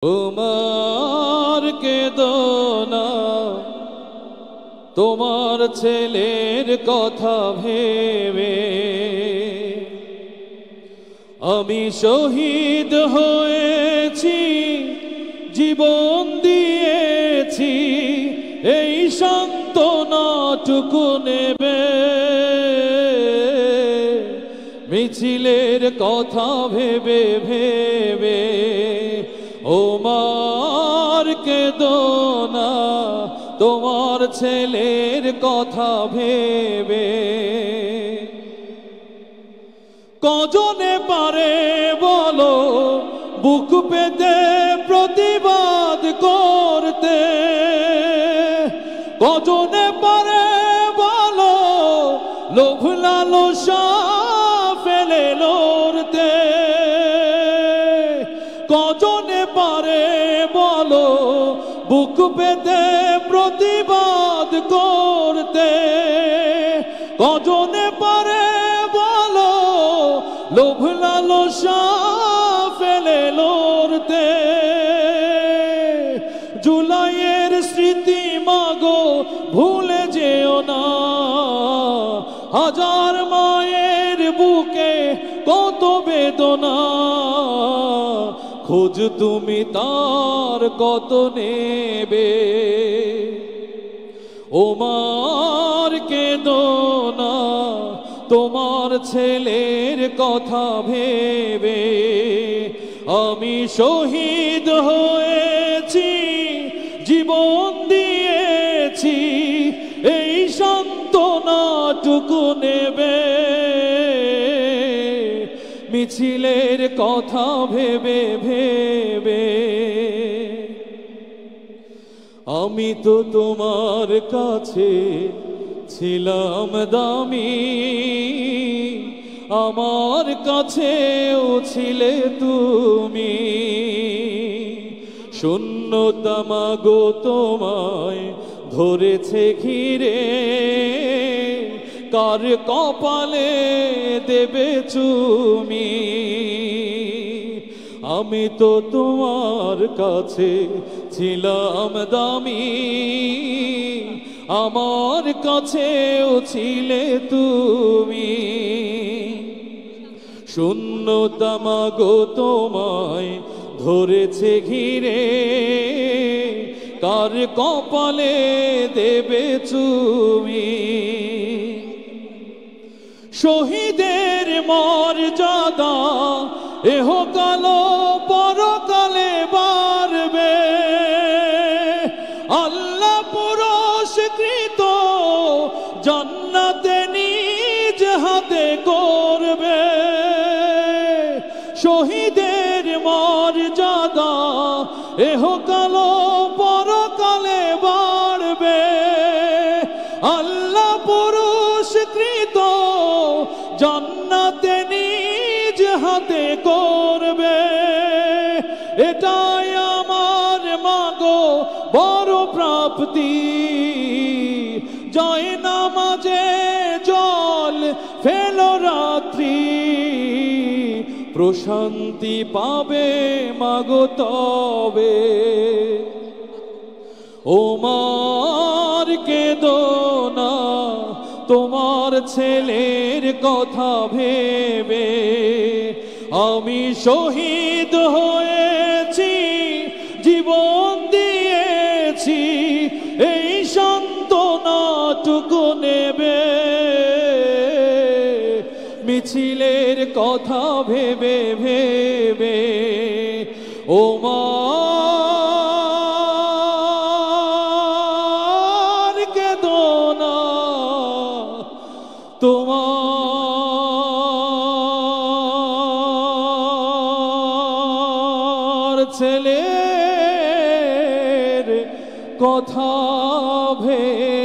তোমার কেদনা তোমার ছেলের কথা ভেবে আমি শহীদ হয়েছি, জীবন দিয়েছি, এই সান্ত্বনাটুকু নেবে। মিছিলের কথা ভেবে ভেবে ওমার কেদনা তোমার ছেলের কথা ভেবে। কজনে পারে বলো বুক পেতে প্রতিবাদ করতে, কজনে পারে বলো লোভ লালসা ফেলে লড়তে, কজনে পারে বলো বুক পেতে প্রতিবাদ করতে, কজনে পারে বলো লোভ লালসা ফেলে লড়তে। জুলাইয়ের স্মৃতি মাগো ভুলে যেও না, হাজার মায়ের বুকে কত বেদনা, খোঁজ তুমি তার কত নেবে। ওমার কেদনা তোমার ছেলের কথা ভেবে আমি শহীদ হয়েছি, জীবন দিয়েছি, এই সান্ত্বনাটুকু নেবে। মিছিলের কথা ভেবে ভেবে আমি তো তোমার কাছে ছিলাম দামি, আমার কাছেও ছিলে তুমি। শূন্যতা মাগো তোমায় ধরেছে ঘিরে, কার কপালে দেবে চুমি। আমি তো তোমার কাছে ছিলাম দামি, আমার কাছেও ছিলে তুমি। শূন্যতা মাগো তোমায় ধরেছে ঘিরে, কার কপালে দেবে চুমি। শহীদের মর্যাদা এহকাল পরকালে বাড়বে, আল্লাহ পুরস্কৃত জান্নাতে নিজ হাতে করবে। শহীদের মর্যাদা এহকাল পরকালে বাড়বে, আল্লাহ পুরস্কৃত জান্নাতে নিজ হাতে করবে। এটাই আমার মাগো বড় প্রাপ্তি, জয় নামাজে জল ফেলো রাত্রি, প্রশান্তি পাবে মাগো তবে। ওমার কেদনা তোমার ছেলের কথা ভেবে আমি শহীদ হয়েছি, জীবন দিয়েছি, এই সান্ত্বনাটুকু নেবে। মিছিলের কথা ভেবে ভেবে ওমার কেদনা তোমার ছেলের কথা ভেবে।